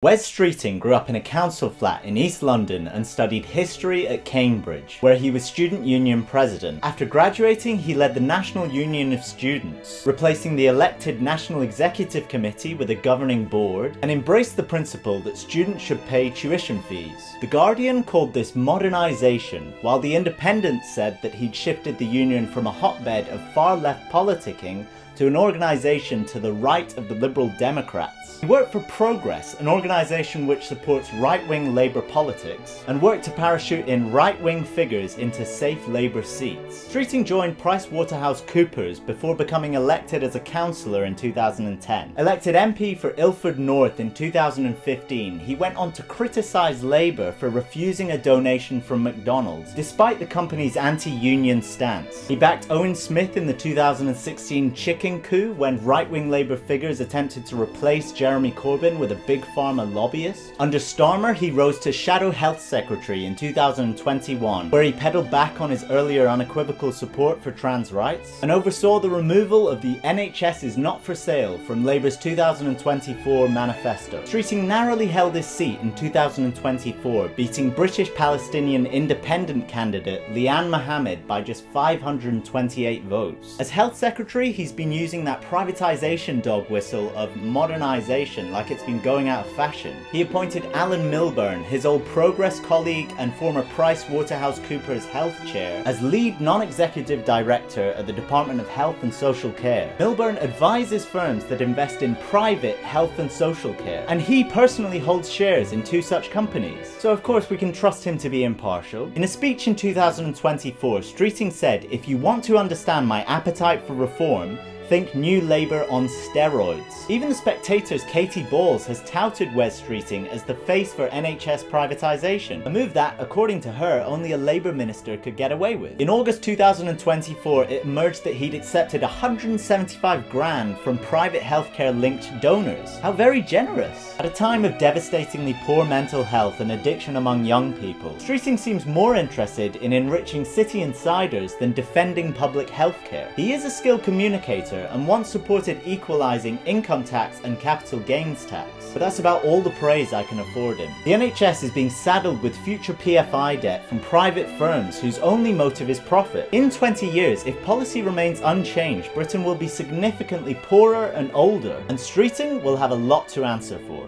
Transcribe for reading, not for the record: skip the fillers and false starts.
Wes Streeting grew up in a council flat in East London and studied history at Cambridge, where he was Student Union President. After graduating, he led the National Union of Students, replacing the elected National Executive Committee with a governing board, and embraced the principle that students should pay tuition fees. The Guardian called this modernisation, while The Independent said that he'd shifted the union from a hotbed of far-left politicking to an organisation to the right of the Liberal Democrats. He worked for Progress, an organisation which supports right-wing Labour politics, and worked to parachute in right-wing figures into safe Labour seats. Streeting joined PricewaterhouseCoopers before becoming elected as a councillor in 2010. Elected MP for Ilford North in 2015, he went on to criticise Labour for refusing a donation from McDonald's, despite the company's anti-union stance. He backed Owen Smith in the 2016 chicken coup when right-wing Labour figures attempted to replace Jeremy Corbyn with a big pharma lobbyist. Under Starmer, he rose to Shadow Health Secretary in 2021, where he pedalled back on his earlier unequivocal support for trans rights, and oversaw the removal of the NHS is not for sale from Labour's 2024 manifesto. Streeting narrowly held his seat in 2024, beating British Palestinian independent candidate Liane Mohammed by just 528 votes. As Health Secretary, he's been using that privatisation dog whistle of modernisation like it's been going out of fashion. He appointed Alan Milburn, his old Progress colleague and former PricewaterhouseCoopers health chair, as lead non-executive director at the Department of Health and Social Care. Milburn advises firms that invest in private health and social care, and he personally holds shares in two such companies. So of course we can trust him to be impartial. In a speech in 2024, Streeting said, "If you want to understand my appetite for reform, think New Labour on steroids." Even The Spectator's Katie Bowles has touted Wes Streeting as the face for NHS privatisation, a move that, according to her, only a Labour minister could get away with. In August 2024, it emerged that he'd accepted 175 grand from private healthcare linked donors. How very generous! At a time of devastatingly poor mental health and addiction among young people, Streeting seems more interested in enriching city insiders than defending public healthcare. He is a skilled communicator and once supported equalising income tax and capital gains tax, but that's about all the praise I can afford him. The NHS is being saddled with future PFI debt from private firms whose only motive is profit. In 20 years, if policy remains unchanged, Britain will be significantly poorer and older, and Streeting will have a lot to answer for.